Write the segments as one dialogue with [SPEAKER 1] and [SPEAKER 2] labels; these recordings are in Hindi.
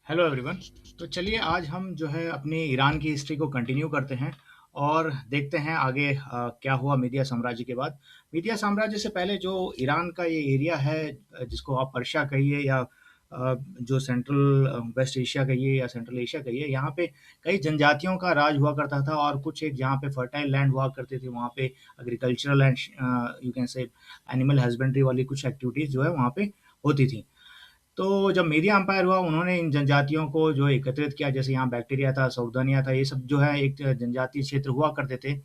[SPEAKER 1] Hello everyone. तो चलिए आज हम जो है अपनी ईरान की हिस्ट्री को कंटिन्यू करते हैं और देखते हैं आगे क्या हुआ मीडिया साम्राज्य के बाद। मीडिया साम्राज्य से पहले जो ईरान का ये एरिया है, जिसको आप पर्शिया कहिए या जो सेंट्रल वेस्ट एशिया कहिए या सेंट्रल एशिया कहिए, यहाँ पे कई जनजातियों का राज हुआ करता था और कुछ एक जहाँ पे फर्टाइल लैंड हुआ करते थे, वहाँ पे agricultural and you can say animal husbandry वाली कुछ एक्टिविटीज़ जो है वहाँ पे होती थी। तो जब मेदिया एम्पायर हुआ, उन्होंने इन जनजातियों को जो एकत्रित किया, जैसे यहाँ बैक्टीरिया था, सौगदनिया था, ये सब जो है एक जनजातीय क्षेत्र हुआ करते थे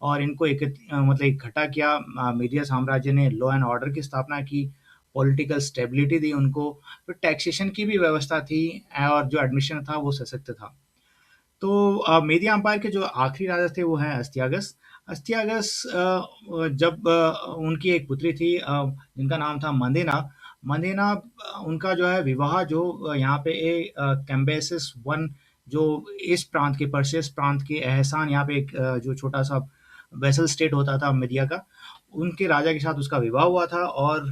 [SPEAKER 1] और इनको मतलब इकट्ठा किया। मेदिया साम्राज्य ने लॉ एंड ऑर्डर की स्थापना की, पॉलिटिकल स्टेबिलिटी दी उनको, फिर टैक्सेशन की भी व्यवस्था थी और जो एडमिशन था वो सशक्त था। तो मेदिया एम्पायर के जो आखिरी राजा थे वो हैं अस्तियागस। अस्तियागस जब उनकी एक पुत्री थी जिनका नाम था मंदेना। मंदेना उनका जो है विवाह जो यहाँ पे कैम्बेसिस वन, जो इस प्रांत के पर्शियस प्रांत के एहसान, यहाँ पे एक जो छोटा सा वेसल स्टेट होता था मीडिया का, उनके राजा के साथ उसका विवाह हुआ था। और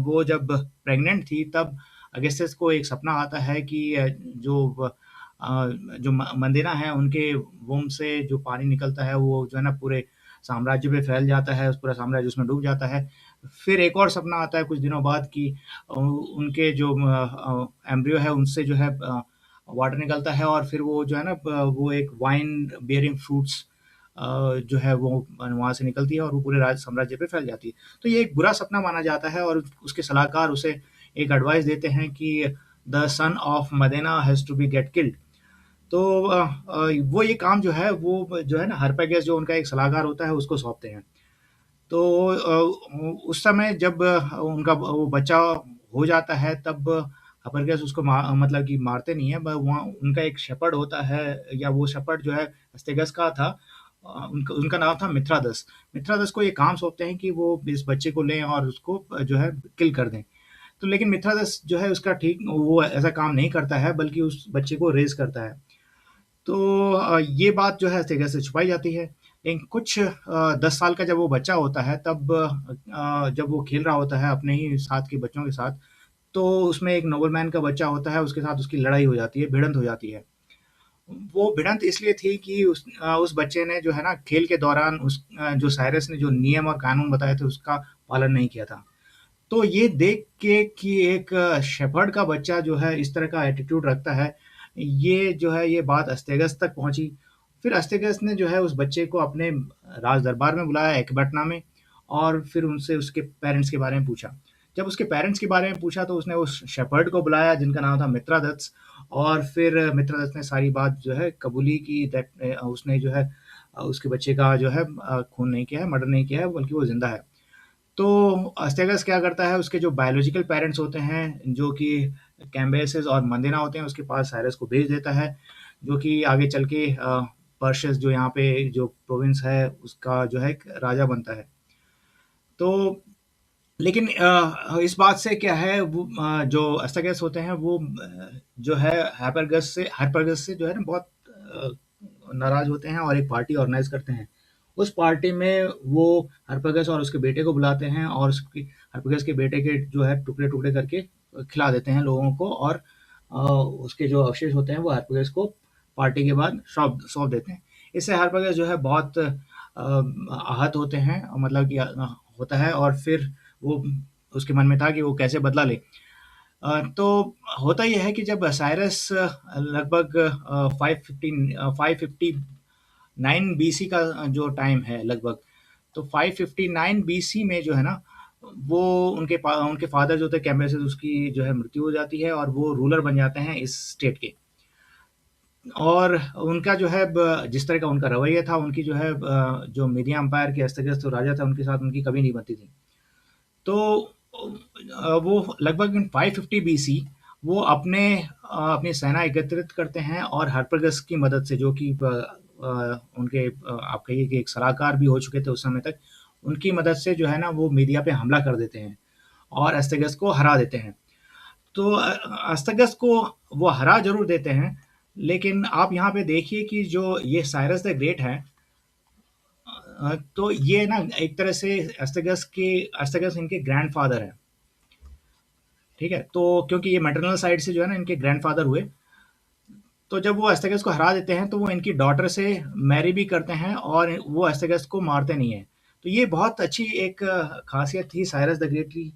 [SPEAKER 1] वो जब प्रेग्नेंट थी तब अगस्त्यस को एक सपना आता है कि जो मंदिरा है उनके वोम से जो पानी निकलता है वो जो है ना पूरे साम्राज्य पे फैल जाता है, पूरा साम्राज्य उसमें डूब जाता है। फिर एक और सपना आता है कुछ दिनों बाद कि उनके जो एम्ब्रियो है उनसे जो है वाटर निकलता है और फिर वो जो है ना वो एक वाइन बियरिंग फ्रूट्स जो है वो वहाँ से निकलती है और वो पूरे राज साम्राज्य पे फैल जाती है। तो ये एक बुरा सपना माना जाता है और उसके सलाहकार उसे एक एडवाइस देते हैं कि द सन ऑफ मदेना has to be get killed. तो वो ये काम जो है वो जो है ना हरपेगस जो उनका एक सलाहकार होता है उसको सौंपते हैं। तो उस समय जब उनका वो बच्चा हो जाता है तब हरपेगस उसको मतलब कि मारते नहीं है, वहाँ उनका एक शेपर्ड होता है, या वो शेपर्ड जो है अस्तेगस का था। उनका उनका नाम था मिथ्रादस। मिथ्रादस को ये काम सौंपते हैं कि वो इस बच्चे को लें और उसको जो है किल कर दें। तो लेकिन मिथ्रादस जो है उसका ठीक वो ऐसा काम नहीं करता है, बल्कि उस बच्चे को रेज़ करता है। तो ये बात जो है तेजा से छुपाई जाती है। लेकिन कुछ 10 साल का जब वो बच्चा होता है तब जब वो खेल रहा होता है अपने ही साथ के बच्चों के साथ, तो उसमें एक नोबलमैन का बच्चा होता है, उसके साथ उसकी लड़ाई हो जाती है, भिड़ंत हो जाती है। वो भिड़ंत इसलिए थी कि उस बच्चे ने जो है ना खेल के दौरान जो साइरस ने जो नियम और कानून बताए थे उसका पालन नहीं किया था। तो ये देख के कि एक शेफ़र्ड का बच्चा जो है इस तरह का एटीट्यूड रखता है, ये जो है ये बात अस्तेगस तक पहुँची। फिर अस्तेगस ने जो है उस बच्चे को अपने राज दरबार में बुलाया एकबटना में और फिर उनसे उसके पेरेंट्स के बारे में पूछा। जब उसके पेरेंट्स के बारे में पूछा तो उसने उस शेफ़र्ड को बुलाया जिनका नाम था मित्रादत्स, और फिर मित्रादत्स ने सारी बात जो है कबूली की दैट उसने जो है उसके बच्चे का जो है खून नहीं किया है, मर्डर नहीं किया है, बल्कि वो ज़िंदा है। तो अस्टेगस क्या करता है, उसके जो बायोलॉजिकल पेरेंट्स होते हैं, जो कि कैम्बेसिस और मंदेना होते हैं, उसके पास साइरस को भेज देता है, जो कि आगे चल के पर्शियस जो यहाँ पे जो प्रोविंस है, उसका जो है एक राजा बनता है। तो लेकिन इस बात से क्या है वो जो अस्टेगस होते हैं वो जो है हाइपरगस से जो है ना बहुत नाराज़ होते हैं और एक पार्टी ऑर्गेनाइज़ करते हैं। उस पार्टी में वो हरपगस और उसके बेटे को बुलाते हैं और उसकी हरपगस के बेटे के जो है टुकड़े-टुकड़े करके खिला देते हैं लोगों को, और उसके जो अवशेष होते हैं वो हरपगस को पार्टी के बाद सौंप सौंप देते हैं। इससे हरपगस जो है बहुत आहत होते हैं, मतलब कि होता है, और फिर वो उसके मन में था कि वो कैसे बदला ले। तो होता ये है कि जब साइरस लगभग 559 बीसी का जो टाइम है लगभग, तो 559 बीसी में जो है ना वो उनके फादर जो थे कैम्बिसेस, उसकी जो है मृत्यु हो जाती है और वो रूलर बन जाते हैं इस स्टेट के। और उनका जो है जिस तरह का उनका रवैया था, उनकी जो है जो मीडिया एम्पायर के अस्तगस्त जो राजा था उनके साथ उनकी कभी नहीं बनती थी। तो वो लगभग इन 550 बीसी वो अपनी सेना एकत्रित करते हैं और हरप्रगस की मदद से, जो कि उनके आप कहिए कि एक सलाहकार भी हो चुके थे उस समय तक, उनकी मदद से जो है ना वो मीडिया पे हमला कर देते हैं और अस्तगस को हरा देते हैं। तो अस्तगस को वो हरा ज़रूर देते हैं, लेकिन आप यहाँ पे देखिए कि जो ये साइरस द ग्रेट है, तो ये ना एक तरह से अस्तगस इनके ग्रैंडफ़ादर हैं। ठीक है? तो क्योंकि ये मैटरनल साइड से जो है ना इनके ग्रैंडफ़ादर हुए, तो जब वो एस्थेगस को हरा देते हैं, तो वो इनकी डॉटर से मैरी भी करते हैं और वो एस्थेगस को मारते नहीं हैं। तो ये बहुत अच्छी एक ख़ासियत थी साइरस द ग्रेट की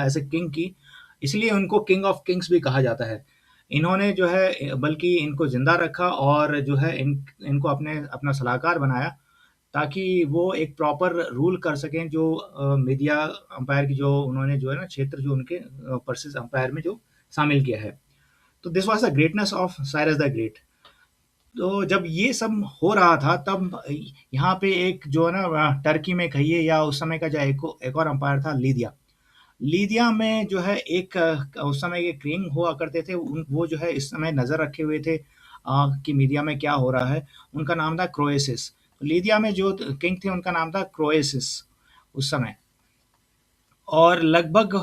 [SPEAKER 1] एज़ अ किंग की, इसलिए उनको किंग ऑफ किंग्स भी कहा जाता है। इन्होंने जो है बल्कि इनको ज़िंदा रखा और जो है इनको अपना सलाहकार बनाया, ताकि वो एक प्रॉपर रूल कर सकें, जो मीडिया एम्पायर की जो उन्होंने जो है ना क्षेत्र जो उनके पर्सिस एम्पायर में जो शामिल किया है। तो this was the greatness of Cyrus the great. तो जब ये सब हो रहा था, तब यहाँ पे एक जो है ना टर्की में कहिए या उस समय का जो एक और एम्पायर था, लीदिया। लीदिया में जो है एक उस समय के किंग हुआ करते थे, वो जो है इस समय नज़र रखे हुए थे कि मीडिया में क्या हो रहा है। उनका नाम था क्रोएसिस। लीदिया में जो किंग थे उनका नाम था क्रोएसिस उस समय। और लगभग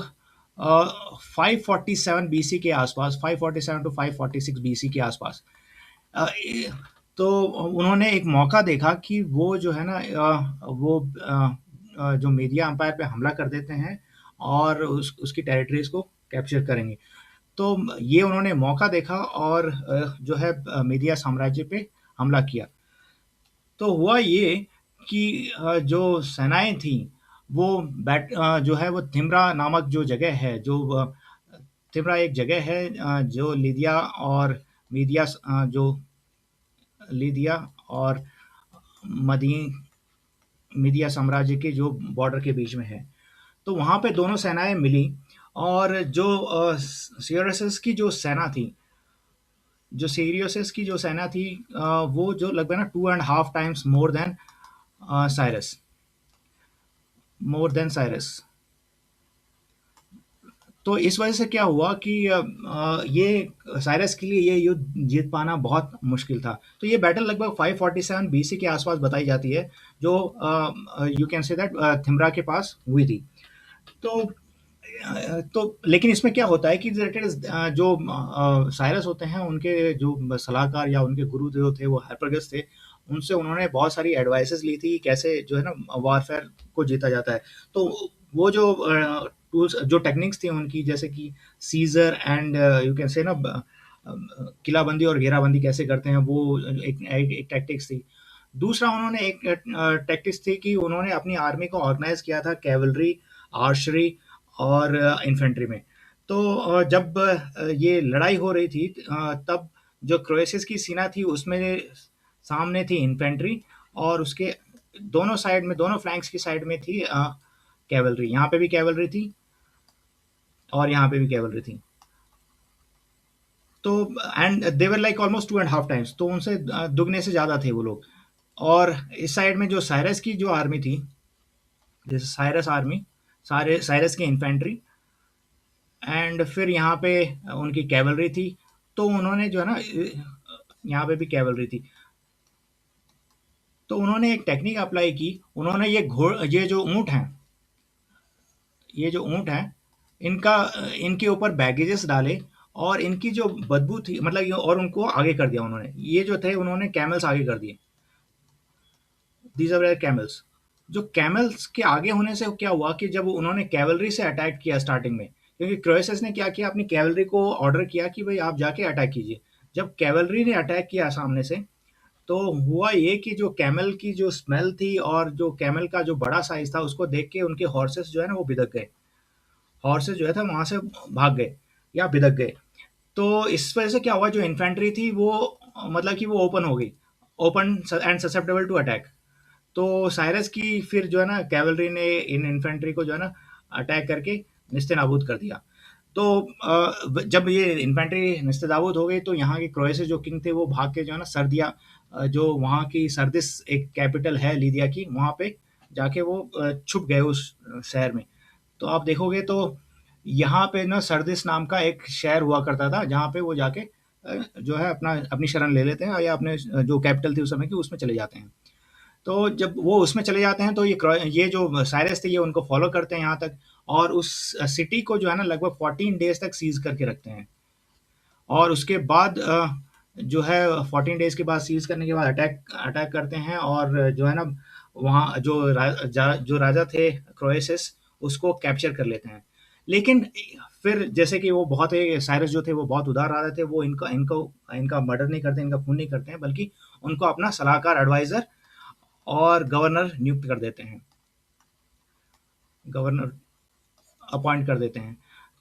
[SPEAKER 1] 547 बीसी के आसपास, 547 टू 546 बीसी के आसपास, अ, ए तो उन्होंने एक मौका देखा कि वो जो है ना जो मीडिया एम्पायर पे हमला कर देते हैं और उसकी टेरिटरीज़ को कैप्चर करेंगे। तो ये उन्होंने मौका देखा और जो है मीडिया साम्राज्य पे हमला किया। तो हुआ ये कि जो सेनाएँ थीं, वो जो है वो थिम्रा नामक जो जगह है, थिम्रा एक जगह है जो लिदिया और मदी मीडिया साम्राज्य के जो बॉर्डर के बीच में है। तो वहाँ पे दोनों सेनाएँ मिली और सियरेसेस की जो सेना थी, वो जो लगभग ना 2 and half times Cyrus more than Cyrus. तो इस वजह से क्या हुआ कि ये साइरस के लिए ये युद्ध जीत पाना बहुत मुश्किल था। तो ये बैटल लगभग 547 बीसी के आसपास बताई जाती है, जो यू कैन से दैट थिम्रा के पास हुई थी। तो लेकिन इसमें क्या होता है कि जो साइरस होते हैं, उनके जो सलाहकार या उनके गुरु जो थे वो हाइपरगस थे। उनसे उन्होंने बहुत सारी एडवाइसेस ली थी, कैसे जो है ना वॉरफेयर को जीता जाता है। तो वो जो टूल्स जो टेक्निक्स थी उनकी, जैसे कि seizure and you can say ना किलाबंदी और घेराबंदी कैसे करते हैं, वो एक टैक्टिक्स थी। दूसरा उन्होंने एक टैक्टिक्स थी कि उन्होंने अपनी आर्मी को ऑर्गेनाइज किया था कैवलरी, आर्चरी और इन्फेंट्री में। तो जब ये लड़ाई हो रही थी, तब जो क्रोएशियस की सेना थी उसमें सामने थी इन्फेंट्री, और उसके दोनों साइड में, दोनों फ्लैंक्स की साइड में थी कैवलरी। यहाँ पे भी कैवलरी थी और यहाँ पे भी कैवलरी थी। तो and they were like almost 2.5 times, तो उनसे दुगने से ज़्यादा थे वो लोग। और इस साइड में जो साइरस की जो आर्मी थी, जैसे साइरस आर्मी, सारे साइरस की इन्फेंट्री, एंड फिर यहाँ पे उनकी कैवलरी थी। तो उन्होंने जो है ना यहाँ पे भी कैवलरी थी। तो उन्होंने एक टेक्निक अप्लाई की। उन्होंने ये जो ऊँट हैं, इनके ऊपर बैगेजेस डाले और इनकी जो बदबू थी, मतलब और उनको आगे कर दिया उन्होंने। ये जो थे उन्होंने कैमल्स आगे कर दिए। These are camels. जो कैमल्स के आगे होने से क्या हुआ कि जब उन्होंने कैवलरी से अटैक किया स्टार्टिंग में, क्योंकि क्रोएसस ने क्या किया, अपनी कैवलरी को ऑर्डर किया कि भाई आप जाके अटैक कीजिए। जब कैवलरी ने अटैक किया सामने से, तो हुआ ये कि जो कैमल की जो स्मेल थी और जो कैमल का जो बड़ा साइज था, उसको देख के उनके हॉर्सेस जो है ना वो बिदक गए। हॉर्सेस जो है था वहां से भाग गए या बिदक गए। तो इस वजह से क्या हुआ, जो इन्फेंट्री थी वो मतलब कि वो ओपन हो गई, open and susceptible to attack. तो साइरस की फिर जो है ना कैवलरी ने इन इन्फेंट्री को जो है ना अटैक करके निस्ते-नाबूद कर दिया। तो जब ये इन्फेंट्री निस्ते-नाबूद हो गई, तो यहाँ के क्रोएशियस जो किंग थे वो भाग के जो है ना सर्दिया, जो वहाँ की सर्दिस एक कैपिटल है लीदिया की, वहाँ पे जाके वो छुप गए उस शहर में। तो आप देखोगे तो यहाँ पे ना सर्दिस नाम का एक शहर हुआ करता था, जहाँ पे वो जाके जो है अपनी शरण ले लेते हैं या अपने जो कैपिटल थी उस समय की उसमें चले जाते हैं। तो जब वो उसमें चले जाते हैं, तो ये जो साइरस थे ये उनको फॉलो करते हैं यहाँ तक, और उस सिटी को जो है ना लगभग 14 डेज तक सीज करके रखते हैं। और उसके बाद जो है 14 डेज के बाद सीज करने के बाद अटैक अटैक करते हैं, और जो है ना वहाँ जो राजा थे क्रोएसिस, उसको कैप्चर कर लेते हैं। लेकिन फिर जैसे कि वो बहुत ही साइरस जो थे वो बहुत उदार रहे थे, वो इनका इनको इनका मर्डर नहीं करते, इनका खून नहीं करते हैं, बल्कि उनको अपना सलाहकार, एडवाइज़र और गवर्नर नियुक्त कर देते हैं, गवर्नर अपॉइंट कर देते हैं।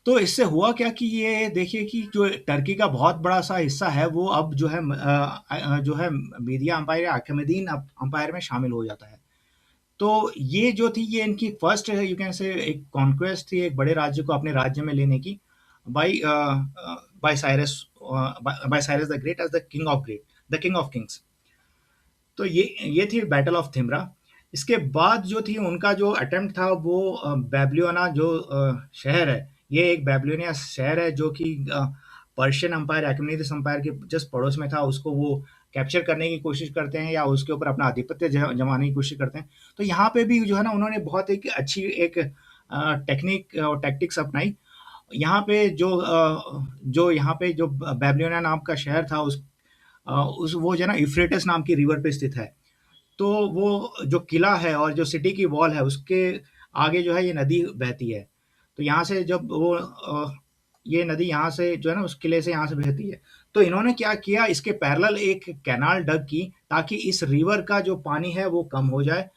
[SPEAKER 1] तो इससे हुआ क्या कि ये देखिए कि जो टर्की का बहुत बड़ा-सा हिस्सा है, वो अब जो है जो है मीडिया एम्पायर या अख़ेमेनीद एम्पायर में शामिल हो जाता है। तो ये जो थी, ये इनकी फर्स्ट यू कैन से एक कॉन्क्वेस्ट थी, एक बड़े राज्य को अपने राज्य में लेने की, by by Cyrus by Cyrus the great as the king of kings. तो ये थी बैटल ऑफ थिम्रा। इसके बाद जो थी उनका जो अटेम्प्ट था, वो बेबीलोना जो शहर है, ये एक बेबीलोनिया शहर है जो कि पर्शियन एम्पायर, अखेमेनिड्स एम्पायर के जस्ट पड़ोस में था। उसको वो कैप्चर करने की कोशिश करते हैं या उसके ऊपर अपना आधिपत्य जमाने की कोशिश करते हैं। तो यहाँ पे भी जो है ना, उन्होंने बहुत एक अच्छी एक टेक्निक और टैक्टिक्स अपनाई। यहाँ पे जो यहाँ पे जो बेबीलोनिया नाम का शहर था, उस वो जो है ना यूफ्रेटिस नाम की रिवर पे स्थित है। तो वो जो किला है और जो सिटी की वॉल है, उसके आगे जो है ये नदी बहती है। तो यहाँ से जब वो ये नदी यहाँ से जो है ना, उस किले से यहाँ से बहती है। तो इन्होंने क्या किया, इसके पैरेलल एक कैनाल डग की, ताकि इस रिवर का जो पानी है वो कम हो जाए,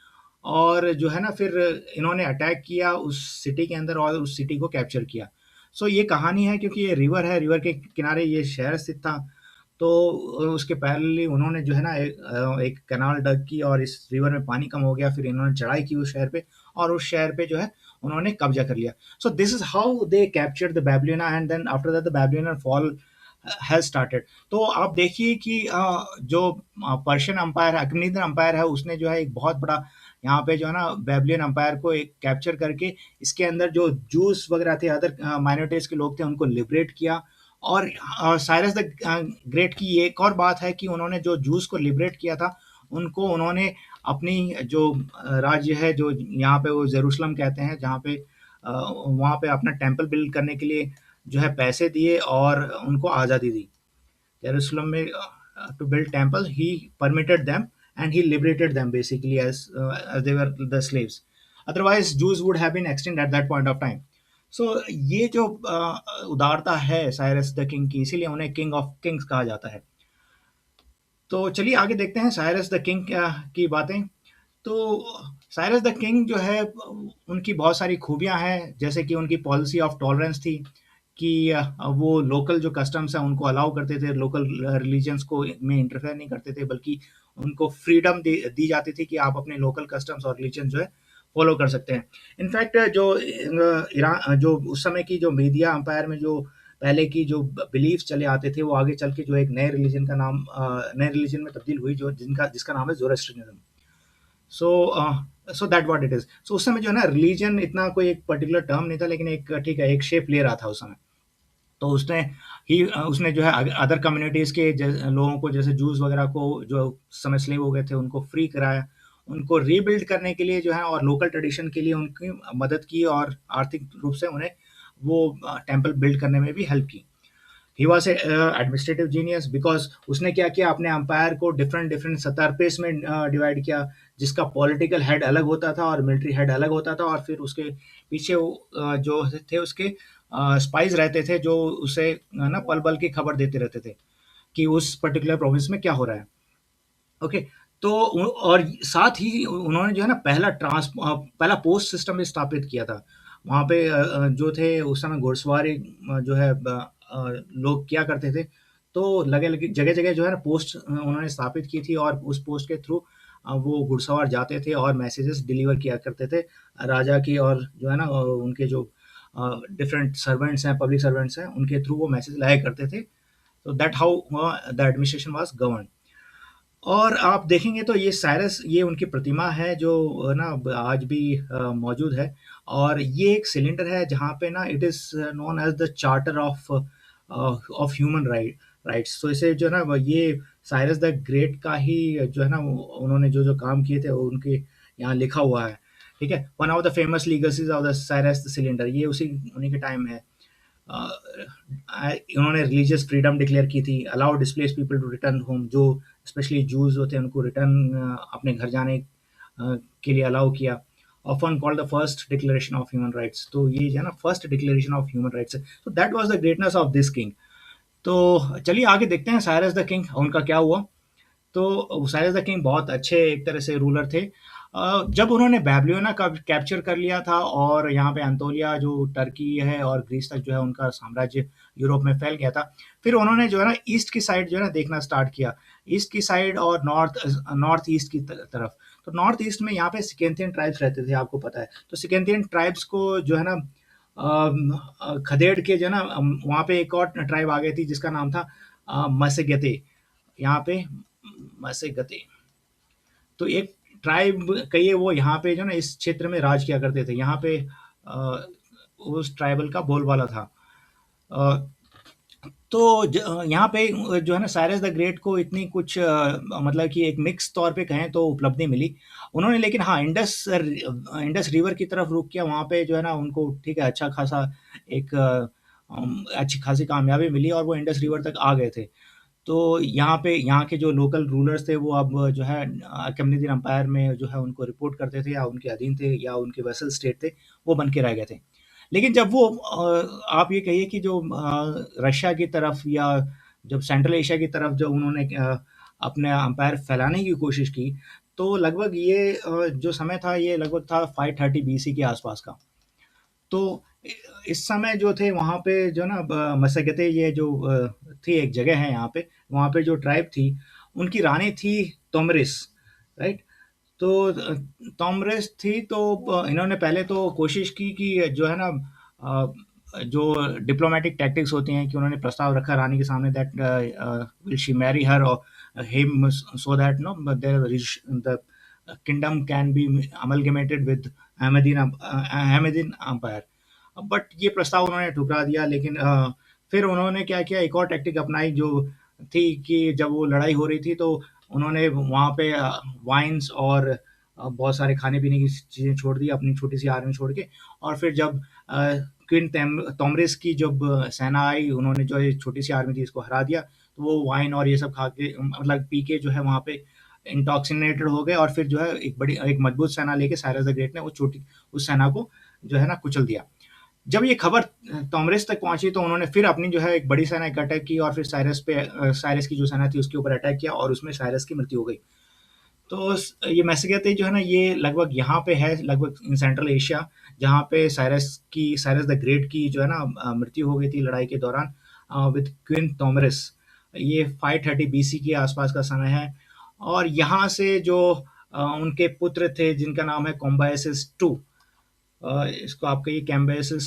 [SPEAKER 1] और जो है ना फिर इन्होंने अटैक किया उस सिटी के अंदर और उस सिटी को कैप्चर किया। सो ये कहानी है, क्योंकि ये रिवर है, रिवर के किनारे ये शहर स्थित था। तो उसके पैरेलली उन्होंने जो है ना एक कैनाल डग की, और इस रिवर में पानी कम हो गया। फिर इन्होंने चढ़ाई की उस शहर पे, और उस शहर पे जो है उन्होंने कब्जा कर लिया। So this is how they captured the Babylon, and then after that the Babylonian fall has started. तो आप देखिए कि जो पर्शियन अम्पायर, अखमीद अम्पायर है, उसने जो है एक बहुत बड़ा यहाँ पे जो है ना बेबीलोनियन अम्पायर को एक कैप्चर करके, इसके अंदर जो जूस वगैरह थे, अदर माइनॉरिटीज के लोग थे, उनको लिबरेट किया। और साइरस द ग्रेट की ये एक और बात है कि उन्होंने जो जूस को लिबरेट किया था, उनको उन्होंने अपनी जो राज्य है, जो यहाँ पे वो जेरूशलम कहते हैं, जहाँ पे वहाँ पे अपना टेम्पल बिल्ड करने के लिए जो है पैसे दिए और उनको आज़ादी दी। जेरूशलम में to build temple, he permitted them and he liberated them basically as they were the slaves. Otherwise Jews would have been extinct at that point of time. सो ये जो उदारता है साइरस द किंग की, इसीलिए उन्हें किंग ऑफ किंग्स कहा जाता है। तो चलिए आगे देखते हैं साइरस द किंग की बातें। तो साइरस द किंग जो है, उनकी बहुत सारी खूबियां हैं, जैसे कि उनकी पॉलिसी ऑफ टॉलरेंस थी, कि वो लोकल जो कस्टम्स हैं उनको अलाउ करते थे, लोकल रिलीजन्स को में इंटरफेयर नहीं करते थे, बल्कि उनको फ्रीडम दी जाती थी कि आप अपने लोकल कस्टम्स और रिलीजन जो है फॉलो कर सकते हैं। इनफैक्ट जो ईरान, जो उस समय की जो मीडिया अंपायर में जो पहले की जो बिलीफ चले आते थे, वो आगे चल के जो एक नए रिलीजन का नाम नए रिलीजन में तब्दील हुई, जो जिसका नाम है Zoroastrianism. So that what it is. So उस समय जो है ना, रिलीजन इतना कोई एक पर्टिकुलर टर्म नहीं था, लेकिन एक ठीक है, एक शेप ले रहा था उस समय। तो उसने जो है अदर कम्युनिटीज़ के लोगों को, जैसे जूस वगैरह को, जो उस समय स्लेव हो गए थे, उनको फ्री कराया, उनको रीबिल्ड करने के लिए जो है, और लोकल ट्रेडिशन के लिए उनकी मदद की, और आर्थिक रूप से उन्हें वो टेम्पल बिल्ड करने में भी हेल्प की। He was a administrative genius, because उसने क्या किया, अपने अंपायर को डिफरेंट डिफरेंट सतर्पेस में डिवाइड किया, जिसका पॉलिटिकल हेड अलग होता था और मिलिट्री हेड अलग होता था, और फिर उसके पीछे जो थे उसके स्पाइस रहते थे, जो उसे ना पल पल की खबर देते रहते थे कि उस पर्टिकुलर प्रोविंस में क्या हो रहा है। ओके। तो और साथ ही उन्होंने जो है ना पहला पोस्ट सिस्टम भी स्थापित किया था वहाँ पे। जो थे उस समय घुड़सवारी जो है लोग किया करते थे। तो लगे लगे जगह जगह जो है ना पोस्ट उन्होंने स्थापित की थी, और उस पोस्ट के थ्रू वो घुड़सवार जाते थे और मैसेजेस डिलीवर किया करते थे राजा की, और जो है ना उनके जो डिफरेंट सर्वेंट्स हैं, पब्लिक सर्वेंट्स हैं, उनके थ्रू वो मैसेज लाया करते थे। तो that how the administration was govern. और आप देखेंगे तो ये साइरस, ये उनकी प्रतिमा है जो ना आज भी मौजूद है। और ये एक सिलेंडर है जहाँ पे ना it is known as the charter of human rights. तो इसे जो है ना, ये साइरस द ग्रेट का ही जो है ना, उन्होंने जो जो काम किए थे वो उनके यहाँ लिखा हुआ है। ठीक है, one of the famous legacies of the Cyrus the cylinder, ये उसी उन्हीं के टाइम है। इन्होंने रिलीजियस फ्रीडम डिक्लेयर की थी, allow displace people to return home, जो स्पेशली जूस होते हैं उनको रिटर्न अपने घर जाने के लिए अलाउ किया। Often called the first declaration of human rights. तो ये जो है ना first declaration of human rights है। तो that was the greatness of this king. तो चलिए आगे देखते हैं साइरस द किंग, उनका क्या हुआ। तो साइरस द किंग बहुत अच्छे एक तरह से रूलर थे। जब उन्होंने बैबिलोना का कैप्चर कर लिया था और यहाँ पे अंतोलिया जो टर्की है और ग्रीस तक जो है उनका साम्राज्य यूरोप में फैल गया था, फिर उन्होंने जो है ना ईस्ट की साइड जो है ना देखना स्टार्ट किया। ईस्ट की साइड और नॉर्थ ईस्ट की तरफ। तो नॉर्थ ईस्ट में यहाँ पे सिकेंथियन ट्राइब्स रहते थे, आपको पता है। तो सिकेंथियन ट्राइब्स को जो है ना खदेड़ के जो है ना वहाँ पे एक और ट्राइब आ गई थी जिसका नाम था मसेगेते। यहाँ पे मसेगते, तो एक ट्राइब कहिए वो यहाँ पे जो ना इस क्षेत्र में राज किया करते थे। यहाँ पे अ, उस ट्राइबल का बोलबाला था। अ, तो यहाँ पे जो है ना साइरस द ग्रेट को इतनी कुछ मतलब कि एक मिक्स तौर पे कहें तो उपलब्धि मिली उन्होंने। लेकिन हाँ, इंडस रिवर की तरफ रुख किया, वहाँ पे जो है ना उनको ठीक है अच्छा खासा एक अच्छी खासी कामयाबी मिली और वो इंडस रिवर तक आ गए थे। तो यहाँ पे यहाँ के जो लोकल रूलर्स थे वो अब जो है अकमनीदीन अम्पायर में जो है उनको रिपोर्ट करते थे या उनके अधीन थे या उनके वेसल स्टेट थे, वो बन के रह गए थे। लेकिन जब वो आप ये कहिए कि जो रशिया की तरफ या जब सेंट्रल एशिया की तरफ जब उन्होंने अपने अम्पायर फैलाने की कोशिश की, तो लगभग ये जो समय था ये लगभग था 530 बीसी के आसपास का। तो इस समय जो थे वहाँ पे जो ना मसगते ये जो थी एक जगह है यहाँ पे, वहाँ पे जो ट्राइब थी उनकी रानी थी तोमरिस, राइट। तो तोमरिस थी तो इन्होंने पहले तो कोशिश की कि जो है ना जो डिप्लोमेटिक टैक्टिक्स होती हैं कि उन्होंने प्रस्ताव रखा रानी के सामने that will she marry her और him so that no there the kingdom can be amalgamated with अहमदीन अम्पायर। बट ये प्रस्ताव उन्होंने ठुकरा दिया। लेकिन फिर उन्होंने क्या किया, एक और टैक्टिक अपनाई जो थी कि जब वो लड़ाई हो रही थी तो उन्होंने वहाँ पे वाइन्स और बहुत सारे खाने पीने की चीज़ें छोड़ दी अपनी छोटी सी आर्मी छोड़ के। और फिर जब क्वीन तोमरिस की जब सेना आई, उन्होंने जो ये छोटी सी आर्मी थी इसको हरा दिया। तो वो वाइन और ये सब खा के मतलब पी के जो है वहाँ पे इंटॉक्सिनेटेड हो गए और फिर जो है एक मजबूत सेना लेके साइरस द ग्रेट ने उस सेना को जो है ना कुचल दिया। जब ये खबर तोमरिस तक पहुंची तो उन्होंने फिर अपनी जो है एक बड़ी सेना इकट्ठा की और फिर साइरस की जो सेना थी उसके ऊपर अटैक किया और उसमें साइरस की मृत्यु हो गई। तो ये मैसेगेते जो है ना ये लगभग यहाँ पे है, लगभग इन सेंट्रल एशिया, जहाँ पे साइरस द ग्रेट की जो है ना मृत्यु हो गई थी लड़ाई के दौरान विद क्वीन तोमरिस। ये 530 बीसी के आसपास का समय है। और यहाँ से जो उनके पुत्र थे जिनका नाम है कॉम्बाइसिस टू, इसको आप कहिए कैम्बेसिस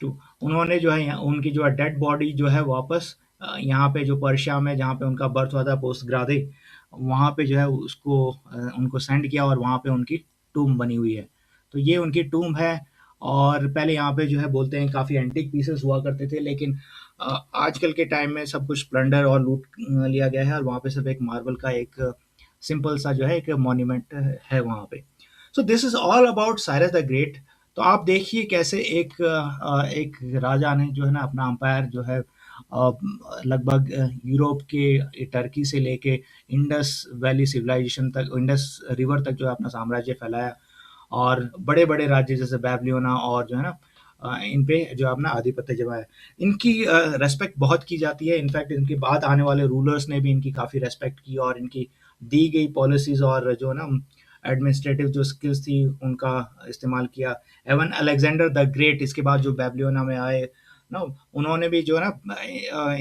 [SPEAKER 1] टू, उन्होंने जो है उनकी जो है डेड बॉडी जो है वापस यहाँ पे जो पर्शिया में जहाँ पे उनका बर्थ हुआ था पोस्ट ग्रादे, वहाँ पे जो है उसको उनको सेंड किया और वहाँ पे उनकी टूम बनी हुई है। तो ये उनकी टूम है। और पहले यहाँ पे जो है बोलते हैं काफ़ी एंटीक पीसेस हुआ करते थे, लेकिन आजकल के टाइम में सब कुछ प्लंडर और लूट लिया गया है और वहाँ पे सिर्फ एक मार्बल का एक सिंपल सा जो है एक मॉन्यूमेंट है वहाँ पे। सो this is all about Cyrus the great. तो आप देखिए कैसे एक राजा ने जो है ना अपना अंपायर जो है लगभग यूरोप के टर्की से लेके इंडस वैली सिविलाइजेशन तक, इंडस रिवर तक जो है अपना साम्राज्य फैलाया। और बड़े बड़े राज्य जैसे बैबिलोना और जो है ना इन पे जो अपना आधिपत्य जमाया। इनकी रेस्पेक्ट बहुत की जाती है। इनफैक्ट इनके बाद आने वाले रूलर्स ने भी इनकी काफ़ी रेस्पेक्ट की और इनकी दी गई पॉलिसीज और जो है ना एडमिनिस्ट्रेटिव जो स्किल्स थी उनका इस्तेमाल किया। एवन अलेक्जेंडर द ग्रेट इसके बाद जो बैबिलोना में आए ना, उन्होंने भी जो है ना